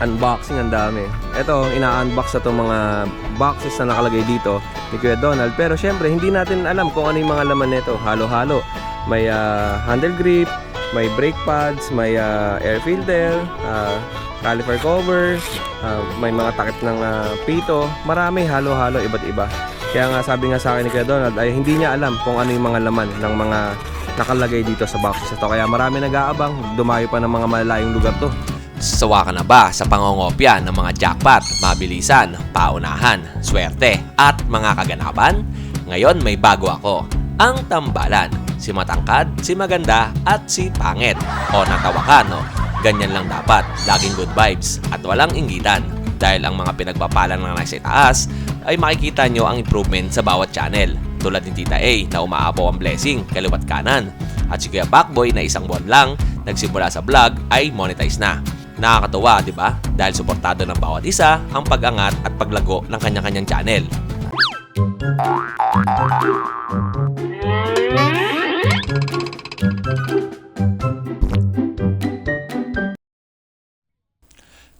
unboxing, ang dami. Ito, ina-unbox na itong mga boxes na nakalagay dito ni Kuya Donald. Pero syempre, hindi natin alam kung ano yung mga laman nito. Halo-halo. May handle grip, may brake pads, may air filter, caliper cover, may mga takip ng pito. Marami, halo-halo, iba't iba. Kaya nga sabi nga sa akin ni Kuya Donald ay hindi niya alam kung ano yung mga laman ng mga nakalagay dito sa boxes ito. Kaya marami nag-aabang, dumayo pa ng mga malalayong lugar to. Sawa ka na ba sa pangongopya ng mga jackpot, mabilisan, paunahan, swerte, at mga kaganapan? Ngayon may bago ako, ang tambalan. Si matangkad, si maganda, at si pangit. O natawa ka, no? Ganyan lang dapat, laging good vibes, at walang inggitan. Dahil ang mga pinagpapalan ng nasa itaas, ay makikita nyo ang improvement sa bawat channel. Tulad ni Tita A na umaapaw ang blessing, kaliwat kanan. At si Kuya Backboy na isang buwan lang, nagsimula sa vlog, ay monetize na. Nakakatuwa, di ba? Dahil suportado ng bawat isa ang pag-angat at paglago ng kanya-kanyang channel.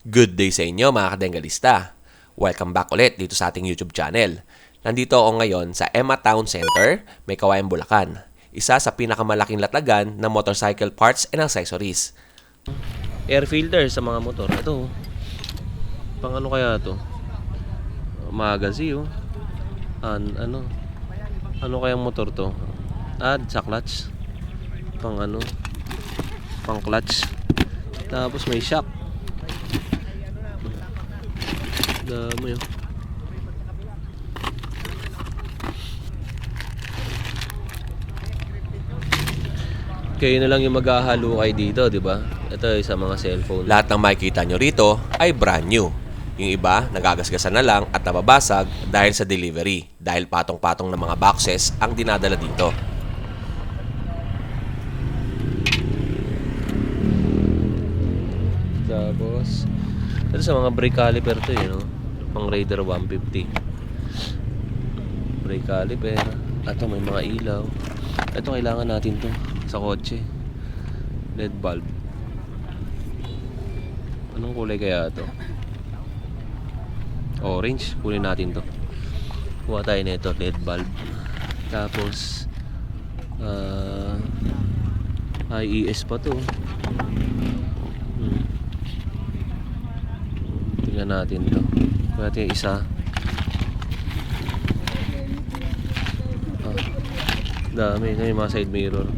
Good day sa inyo mga kadenggalista. Welcome back ulit dito sa ating YouTube channel. Nandito ako ngayon sa Emma Town Center, may Kawayan, Bulacan. Isa sa pinakamalaking latagan ng motorcycle parts and accessories. Air filter sa mga motor. Ito, pang ano kaya to? Magazi, oh. Ano kayang motor to? Sa clutch. Pang ano? Pang clutch. Tapos may shock. Dami, oh. Kayo na lang yung maghahalo kayo dito, di ba? Ito sa mga cellphone. Lahat ng makikita nyo rito ay brand new. Yung iba, nagagasgasan na lang at nababasag dahil sa delivery. Dahil patong-patong ng mga boxes ang dinadala dito. Tapos, ito sa mga brake caliper to, you know? Pang Raider 150. Brake caliper. Ito may mga ilaw. Ito kailangan natin to sa kotse. LED bulb. Anong kulay kaya to? Orange. Kunin natin to. Kuha tayo nito, LED bulb. Tapos IES pa to. Tingnan natin to. Kuha natin yung isa. Dami. Ito yung mga side mirror.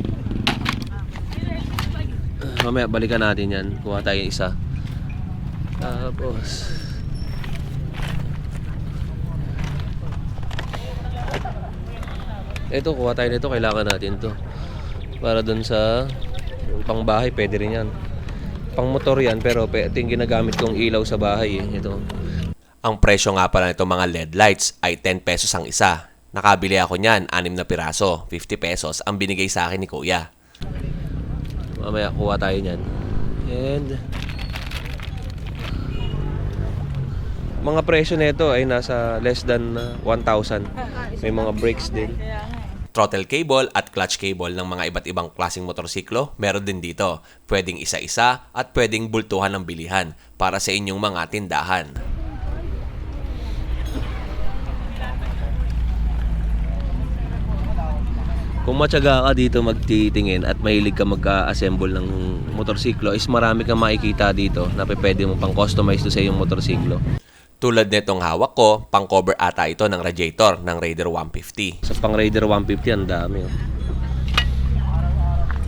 Mamaya balikan natin yan. Kuha tayo yung isa. Tapos ito, kuha tayo nito. Kailangan natin to para dun sa pang bahay. Pwede rin yan. Pang motor yan, pero ito yung ginagamit kong ilaw sa bahay, eh. Ito. Ang presyo nga pala nitong mga LED lights ay 10 pesos ang isa. Nakabili ako niyan, 6 na piraso, 50 pesos ang binigay sa akin ni Kuya. Mamaya kuha tayo niyan. And mga presyo nito ay nasa less than 1,000. May mga brakes din. Throttle cable at clutch cable ng mga iba't ibang klaseng motorsiklo, meron din dito. Pwedeng isa-isa at pwedeng bultuhan ng bilihan para sa inyong mga tindahan. Kung matyaga ka dito magtitingin at mahilig ka mag-assemble ng motorsiklo, is marami kang makikita dito na pwede mo pang customize to sa iyong motorsiklo. Tulad nitong hawak ko, pang cover ata ito ng radiator ng Raider 150. Sa pang Raider 150, ang dami, oh.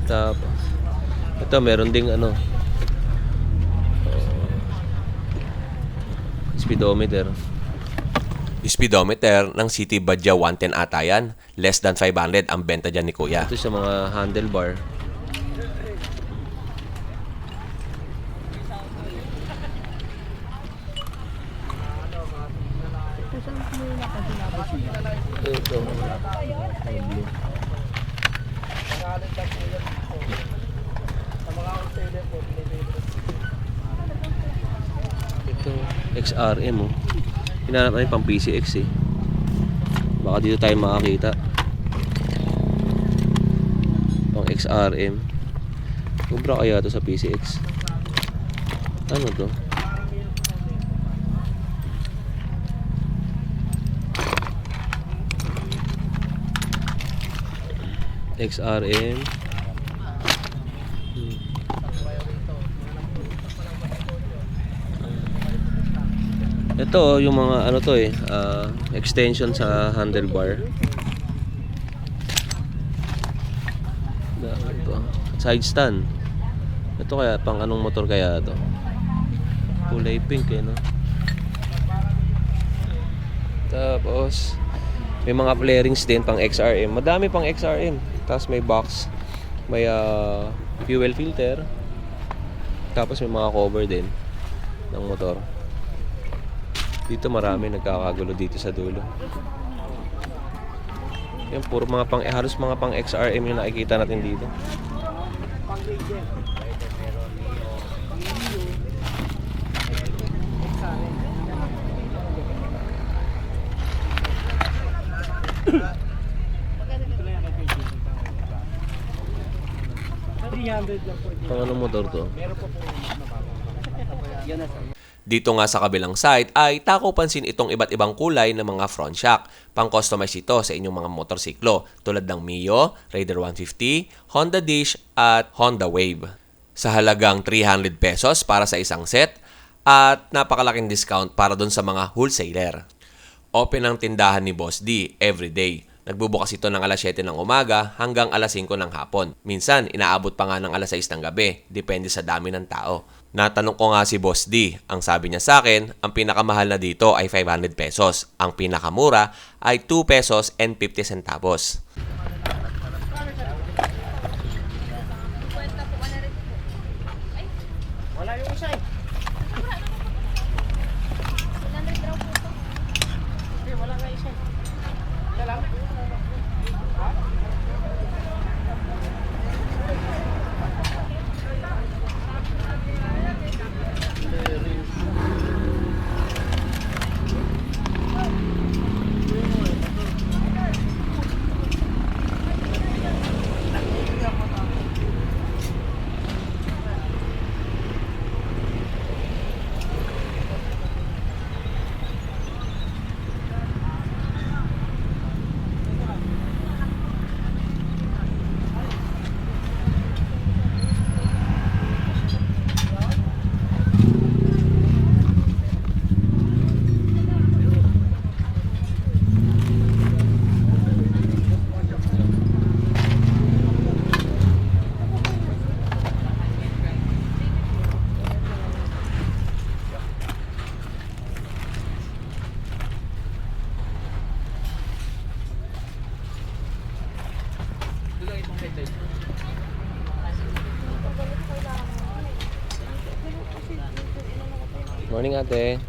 Tapos ito meron ding speedometer. Speedometer ng City Badja 110 ata yan. Less than 500 ang benta dyan ni Kuya. Ito sa mga handlebar. Ito. Ito, XRM, oh. Hinanap natin pang PCX, eh. Baka dito tayo makakita. Pang XRM. Kubra kaya to sa PCX. Ano to? XRM. Ito yung mga ano to extension sa handlebar. Ito, side stand. Ito kaya pang anong motor kaya to? Kulay pink no? Tapos may mga flarings din pang XRM. Madami pang XRM. Tapos may box, may fuel filter. Tapos may mga cover din ng motor. Dito marami nagkakagulo dito sa dulo. Yan puro mga pang halos mga pang XRM yung nakikita natin dito. Pang anong motor to? Dito nga sa kabilang side ay tako pansin itong iba't ibang kulay ng mga front shock. Pang-customize ito sa inyong mga motorsiklo tulad ng Mio, Raider 150, Honda Dish at Honda Wave. Sa halagang 300 pesos para sa isang set at napakalaking discount para dun sa mga wholesaler. Open ang tindahan ni Boss D everyday. Nagbubukas ito ng alas 7 ng umaga hanggang alas 5 ng hapon. Minsan, inaabot pa nga ng alas 6 ng gabi. Depende sa dami ng tao. Natanong ko nga si Boss D. Ang sabi niya sa akin, ang pinakamahal na dito ay 500 pesos. Ang pinakamura ay 2 pesos and 50 centavos. Wala yung isa eh. Wala nga isa. Lang. Morning ate.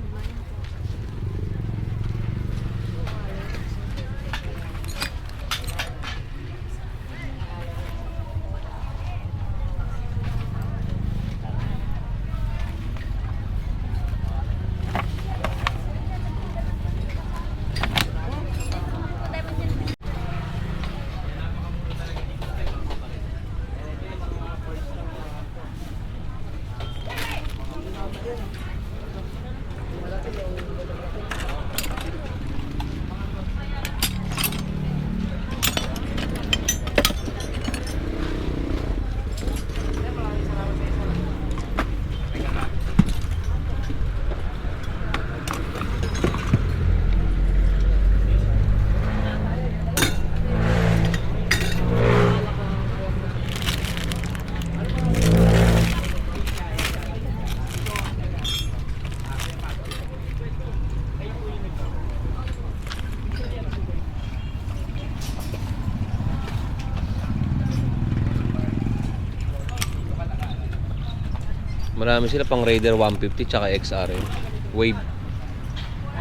Marami sila pang Raider 150 tsaka XRM Wave.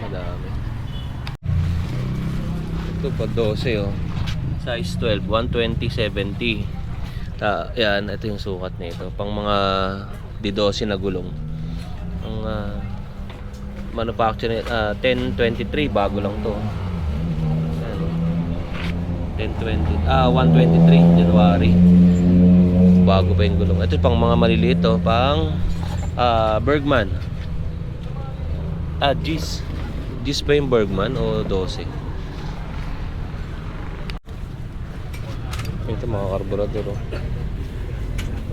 Madami. Ito pa 12 oh. Size 12, 120/70. Yan, ito yung sukat nito. Pang mga D12 na gulong. Ang manufacture 1023 bago lang to. Ayan, 123 January. Bago pa yung gulong. Ito pang mga maliliit to, pang Bergman. Gis. Gis ba yung Bergman o 12? Ito mga carburetor. Oh.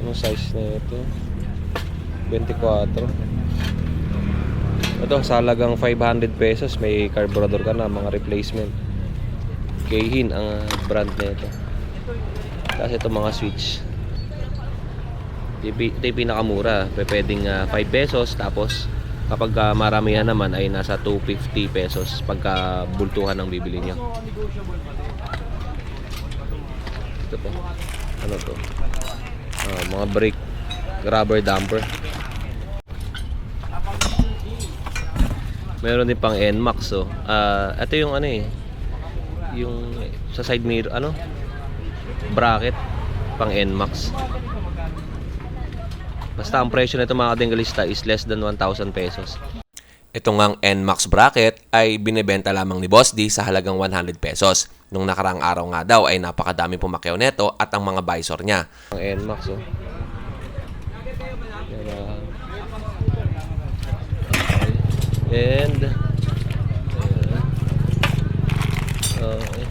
Anong size na ito? 24. Ito, sa halagang 500 pesos, may carburetor ka na, mga replacement. Keihin ang brand na ito. Tapos ito mga switch. Ito yung pinakamura. Pwedeng 5 pesos. Tapos kapag maramihan naman ay nasa 250 pesos pagka bultuhan ang bibili nyo. Ito po. Ano to? Mga brake. Rubber damper. Meron din pang NMAX. Oh. Ito yung ano eh. Yung sa side mirror. Ano? Bracket. Pang NMAX. Basta ang presyo nito mga kadenggalista is less than 1,000 pesos. Itong ang NMAX bracket ay binebenta lamang ni Boss D sa halagang 100 pesos. Nung nakaraang araw nga daw ay napakadami pumakyaw neto at ang mga visor niya. Ang NMAX oh. And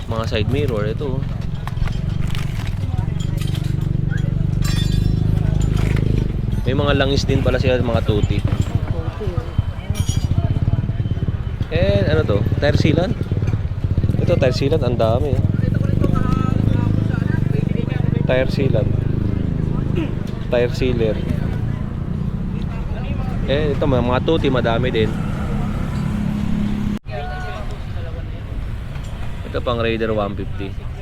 mga side mirror ito. May mga langis din pala sila, mga tuti. And ano to? Tire sealant? Ito tire sealant, ang dami. Tire sealant. Tire sealer. Ito mga tuti, madami din. Ito pang Raider 150.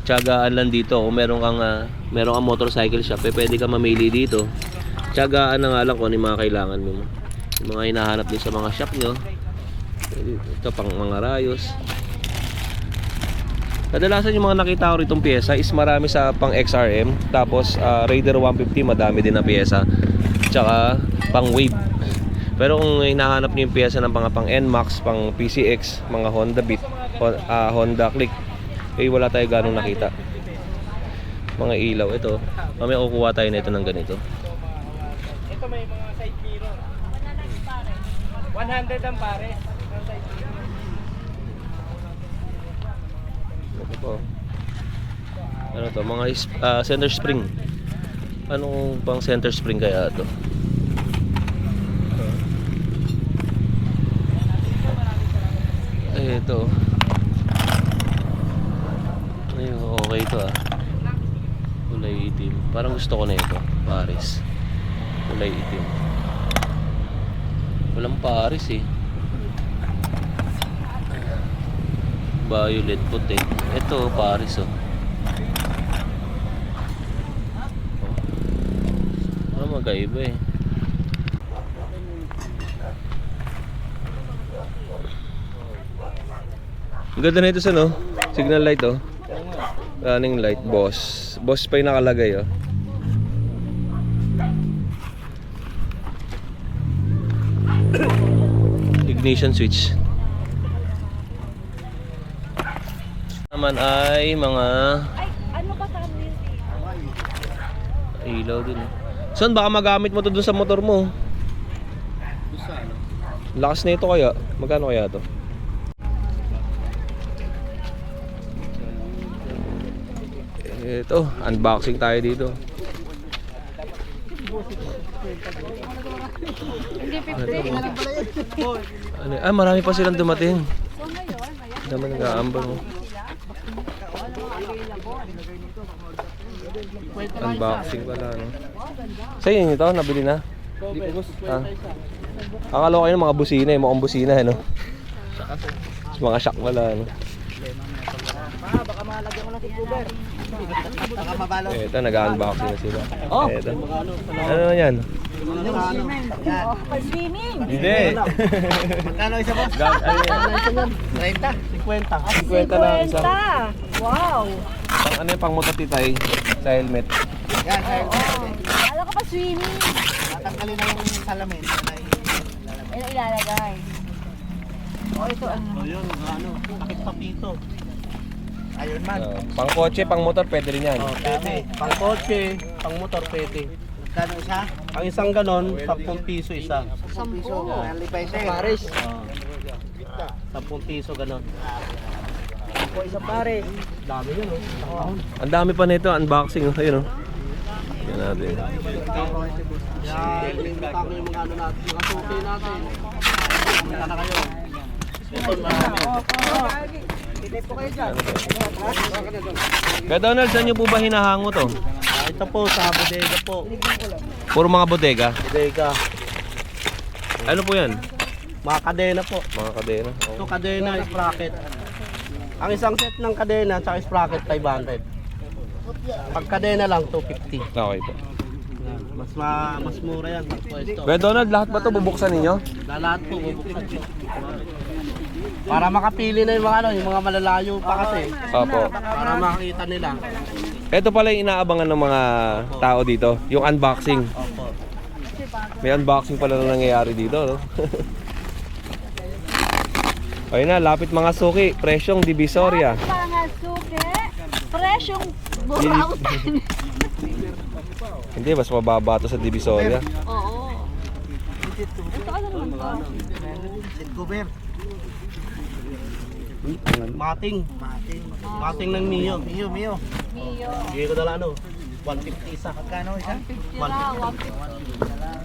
Tiyagaan lang dito kung meron kang motorcycle shop, pwede ka mamili dito. Tiyagaan na nga lang kung ano yung mga kailangan mo. Yung mga hinahanap din sa mga shop nyo. Ito pang mga rayos. Kadalasan yung mga nakita ko ritong pyesa is marami sa pang XRM. Tapos Raider 150 madami din na pyesa. Tsaka pang Wave. Pero kung hinahanap nyo yung pyesa ng pang NMAX, pang PCX, mga Honda Beat, Honda Click, wala tayo ganong nakita. Mga ilaw ito. Mamaya kukuha tayo nito ng ganito. Ito may mga side mirror. 100 ang pare. Ito po. Ano to? Mga center spring. Anong pang center spring kaya ito? Ito. Okay ito kulay itim, parang gusto ko na ito. Paris, kulay itim, walang Paris eh. Violet puti, ito Paris oh. Magkaiba eh. Ang ganda na ito sa no? Signal light oh. Running light, boss. Boss pa yung nakalagay, oh. Ignition switch. Naman ay mga Ano ba sa amin? ilaw din. Son, baka magamit mo to dun sa motor mo. Lakas na ito kaya. Magkano kaya to? Ito, unboxing tayo dito. Hindi 50. Ano, marami pa silang dumating. So ngayon, ayan. Naman nag-aambang mo. Unboxing pala, no? Sa'yo yun ito, nabili na? Akala ko kayo ng mga busina, yung mukhang busina, no? Mga shock pala, no? Baka malagyan ko ng tuber. Baka mabalo. Ito, nag-unboxing na sila. Ito. Ano yan? Pag-swimming. Hindi. Magkano isa boss? 30? 50. 50 na isa. Wow. Pang ano yung pang motor titay sa helmet. Yan, sir. Alam ko pa swimming. Tatanggalin na yung salamin. Ano ilalagay? Ito ano? Yun, sakit sa pito. Ayun man. Pang kotse, pang motor, pwede rin yan. Pwede. Pang kotse, pang motor pwede. Magkano isa? Ang isang ganon, 10 piso isa. 10. Nalipay sir. Paris. 10 piso ganon. Po isang pare. Dami yun, oh. Ang dami pa nito, unboxing. Ayun, oh. Yan natin. Yan, limita ko yung mga ano natin, mga suki natin. Punta na kayo. Ito, marami. Pinip po kayo dyan. Kaya Donald, saan nyo po ba hinahango to? Ito po, sa bodega po. Puro mga bodega. Bodega. Ano po yan? Mga kadena po. Mga kadena. Ito kadena, sprocket. Ang isang set ng kadena at sprocket 500. Pag kadena lang 250. Okay po. Yan. Mas mura yan pag pwesto. Kaya Donald, lahat ba to bubuksan ninyo? Lahat po bubuksan. Para makapili na yung mga ano, yung mga malalayo pa kasi. Opo. Para makita nila. Ito pala yung inaabangan ng mga tao dito, yung unboxing. Opo. May unboxing pala na nangyayari dito, no? Ayun na, lapit mga suki, presyong Divisoria. Mga suke, presyong burautan. Hindi, mas mababa to sa Divisoria. Oo. Ito ano naman to? Silcover. Mating. Mating ng Mio. Mio. Mio. Bigay ko na lang ano, 150 isa. Magkano isa? 150 lang, 150.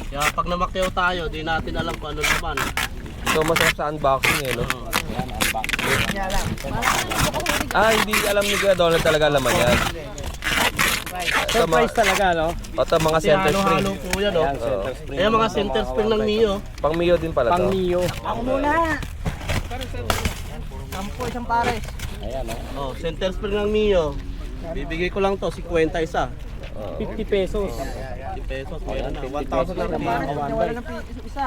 Kaya pag namakyaw tayo, di natin alam kung ano naman. So masarap sa unboxing eh, no? Kaya lang. Ah, hindi alam ni Kuya Donald talaga laman yan. Surprise talaga, no? Ito mga Kasi center spring. halo-halo po yan, no? Ayan mga center spring ng Mio. Pang Mio din pala to. Mio. Ako muna. Sampo isang pares. Oh, center spring ng Mio. Bibigay ko lang to, 50 isa. 50 pesos. 50 pesos, meron na. 1,000 lang Mio. Wala ng isa.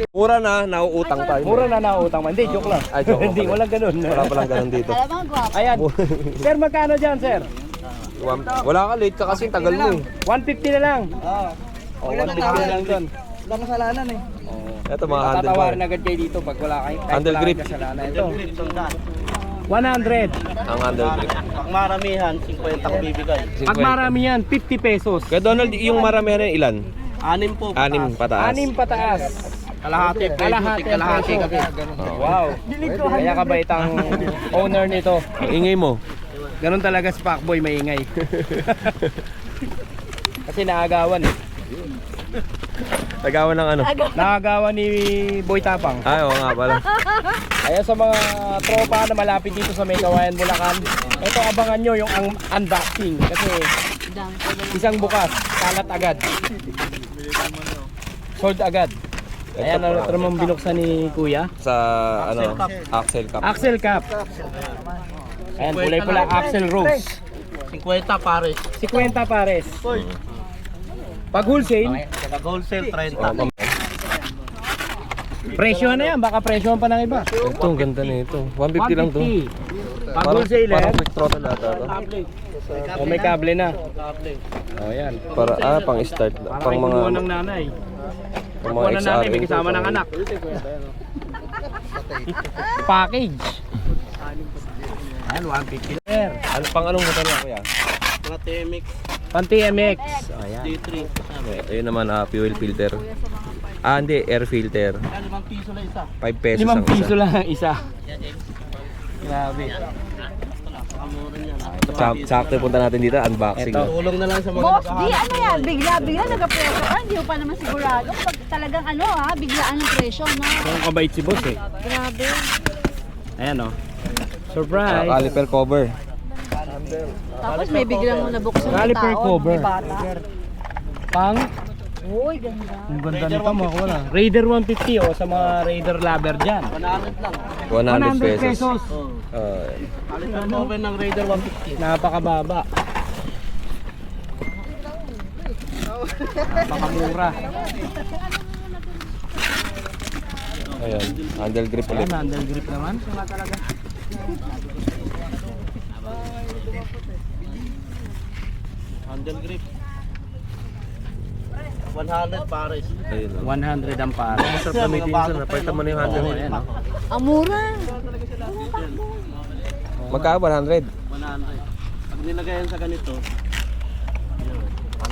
Mura na, nauutang tayo. Mura na nautang man. Hindi, joke lang. Ay, joke lang Hindi, pala. walang ganun. Wala palang ganun dito. Alam mo, gwapo. Ayan. Sir, magkano dyan, sir? Wala ka, late ka kasi, tagal mo eh. 150 na lang. Oo. Oh, 150 na lang doon. Wala kasalanan eh. Ito mga handle bar. Tatawarin agad kayo dito pag wala kayo. kahit Handle wala grip. kayong kasalanan. Ito. Grip, sandaan. 100. Ang handle grip. Pag maramihan, 50 ko bibigay. Pag marami yan, 50 pesos. Kaya Donald, yung maramihan na ilan? 6 po. 6 pataas. 6 pataas. Kalahati, Kalahati, kalahati ang kami. Wow. Kaya kabait ang owner nito. Ang ingay mo. Ganun talaga si Pacboy, maingay. Kasi naagawan eh. Tagawan ng ano? Naagawan ni Boy Tapang. Ay, oo nga pala. Kaya sa mga tropa na malapit dito sa May Kawayan, Bulacan, ito abangan nyo yung unboxing. Kasi isang bukas, kalat agad. Sold agad. Ayan, ano ito naman binuksan ni Kuya? Sa ano, Axel Cup. Axel Cup. Ayan, kulay pula Axel Rose. 50 pares. 50 pares. Pag wholesale, Pag wholesale, 30. presyo na yan. Baka presyo pa ng iba. Ito, ang ganda na ito. 150 lang to. 150. Pag wholesale, Parang quick throttle ata to. o may kable na. Kable. O yan. Para, pang start. Para Pang kay kumuha mga, ng nanay. pang Kuha mga ng nanay, may XRM. kasama ng anak. Package. Ayan, 150 sir. Ano, pang anong motor na kuya? Mga TMX, Panty MX. O yan. D3. Ayun naman, fuel filter. Ah, hindi, air filter. Yan, 5 piso lang isa. 5 pesos 5 ang piso isa. lang ang isa. Grabe. Pakamura niyan. Sakto punta natin dito, unboxing. Ito. Tulong na lang sa mga Boss, di naghahanap. ano yan, bigla nagka-presyo ka, hindi mo pa naman sigurado kapag talagang ano ha, biglaan ang presyo, no? Ang kabait si boss eh. Grabe. Ayan o. Surprise. Caliper cover. Tapos may biglang nabuksan ng Caliper tao, cover. may bata. Pang. Uy, ganda. Ang ganda nito mga kuya. Raider 150 o sa mga Raider lover dyan. 100 lang. 100 pesos. Oh. Ah, Caliper cover ng Raider 150. Napakababa. Napakamura. ayan, handle grip Ayan, ulit. handle grip naman. Handle grip. 100 pares. Ayun, oh. 100 ang para. Sarap gamitin yun, sir. Napalitan mo na yung handle. Oo, ayan, oh. Ang mura. Magkano 100? 100. Pag nilagay yan sa ganito,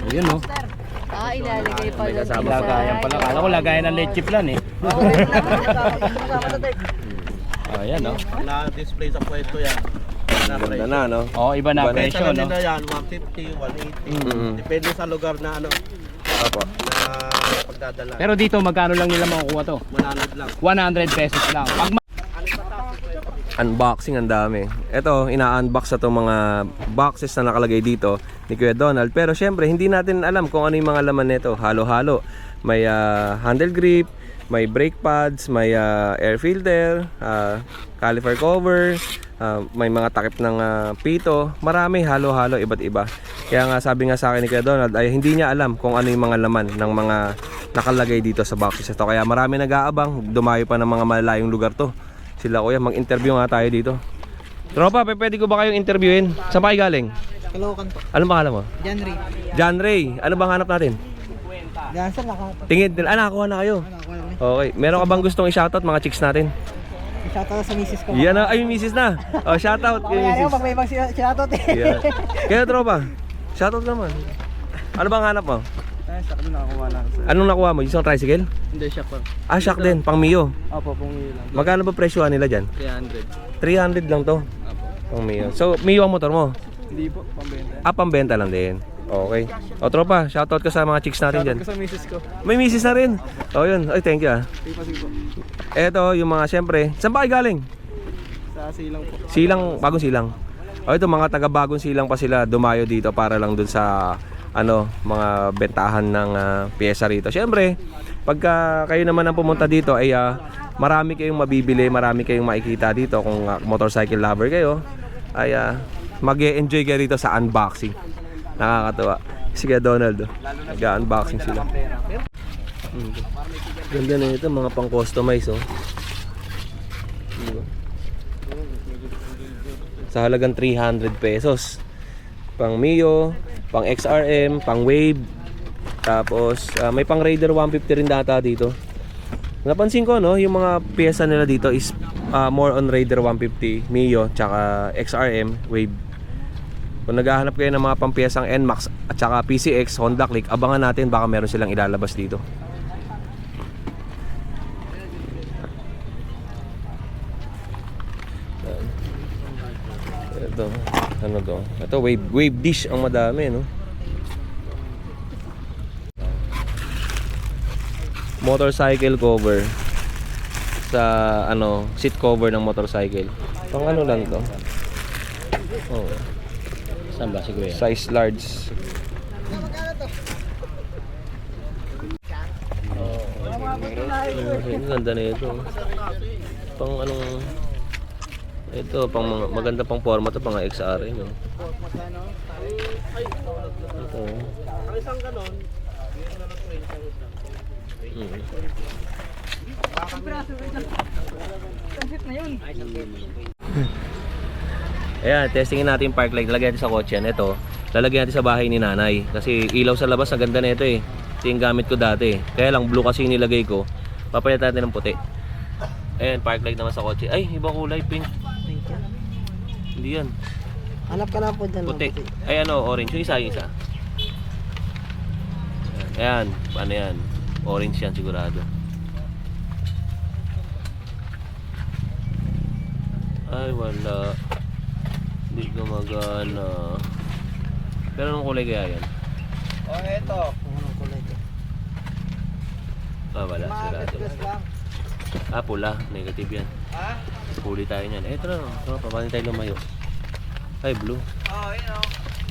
Ayun o. Ilalagay pa May doon. kasama sa Lagayan pala. Kala ko lagayan ng leche plan eh. Ayan, no? Pag na-display sa pwesto yan, na Ganda presyo. na, no? Oo, iba na Iba na. presyo, no? nila yan, 150, 180. Mm-mm. Depende sa lugar na ano, Opo. na pagdadala. Pero dito, magkano lang nila makukuha to? 100 lang. 100 pesos lang. Pag Unboxing ang dami. Ito, ina-unbox na itong mga boxes na nakalagay dito ni Kuya Donald. Pero syempre, hindi natin alam kung ano yung mga laman nito. Halo-halo. May handle grip, may brake pads, may air filter, caliper cover, may mga takip ng pito. Marami, halo-halo, iba't iba. Kaya nga sabi nga sa akin ni Kuya Donald ay hindi niya alam kung ano yung mga laman ng mga nakalagay dito sa boxes ito. Kaya marami nag-aabang, dumayo pa ng mga malalayong lugar to. Sila kuya, mag-interview nga tayo dito. Tropa, pwede ko ba kayong interviewin? Saan pa kayo galing? Caloocan po. Anong pangalan mo? John Ray. John Ray. Ano bang hanap natin? Yan sir, nakakuha Tingin din. Nakakuha na kayo. na kami. Okay. Meron ka bang gustong i-shoutout mga chicks natin? Shoutout sa misis ko. Yan na. Ay, yung misis na. Oh, shoutout kay Kaya misis. pag may ibang shoutout eh. Yan. Kaya tropa, shoutout naman. Ano bang hanap mo? Sa akin nakakuha lang sir. Anong nakuha mo? Isang tricycle? Hindi siya po. Ah, shock din. Pang Mio. Opo, pong ilan. Magkano ba presyo nila dyan? 300. 300 lang to. Pang Mio. So, Mio ang motor mo? Hindi po, pambenta. Ah, pambenta lang din. Okay. O tropa, shoutout ka sa mga chicks natin dyan. Shoutout ko sa misis ko. May misis na rin. O yun. Ay, thank you ah. Sige po. Eto, yung mga syempre. Saan ba kayo galing? Sa silang po. Silang, bagong silang. O ito, mga taga bagong silang pa sila dumayo dito para lang dun sa ano, mga bentahan ng pyesa rito. Syempre, pagka kayo naman ang pumunta dito ay marami kayong mabibili, marami kayong makikita dito kung motorcycle lover kayo ay mag-e-enjoy kayo rito sa unboxing. Nakakatuwa. Sige Donald, nag-unboxing sila. Ganda na ito, mga pang-customize oh. Diba? Sa halagang 300 pesos. Pang Mio, pang XRM, pang Wave. Tapos may pang Raider 150 rin data dito. Napansin ko no, yung mga pyesa nila dito is more on Raider 150, Mio, tsaka XRM, Wave. Kung naghahanap kayo ng mga pampiyesang NMAX at tsaka PCX, Honda Click, abangan natin baka meron silang ilalabas dito. Ito, ano to? Ito wave dish ang madami no. Motorcycle cover sa ano, seat cover ng motorcycle. Pang ano lang to? Oh, saan ba siguro yan? size large. Ang ganda na ito. Pang anong ito, pang mga maganda pang forma to, pang XRM no. Ito. Ang isang ganon, Ayan, testingin natin yung park light. Lalagyan natin sa kotse yan. Ito, lalagyan natin sa bahay ni nanay. Kasi ilaw sa labas, ang ganda na ito eh. Ito yung gamit ko dati. Kaya lang, blue kasi yung nilagay ko. Papalitan natin ng puti. Ayan, park light naman sa kotse. Ay, ibang kulay, pink. Thank you. Hindi yan. Hanap ka na po dyan. Puti. Ay ano, orange. Yung isa. Ayan, paano yan? Orange yan sigurado. Ay, wala. Hindi gumagana. Pero anong kulay kaya yan? oh eto. Anong kulay ito? Ah, wala. Sigurado. lang. Ah, pula. Negative yan. Ha? Puli tayo niyan. Eh, ito na. Paano tayo lumayo? Ay, blue. Oh, yun o.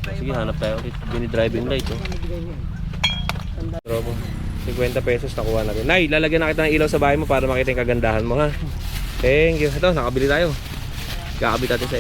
Sige, hanap tayo ulit. Bini driving light, oh. Robo. 50 pesos nakuha natin. Nay, lalagyan na kita ng ilaw sa bahay mo para makita yung kagandahan mo, ha? Thank you. Ito, nakabili tayo. Kakabit natin sa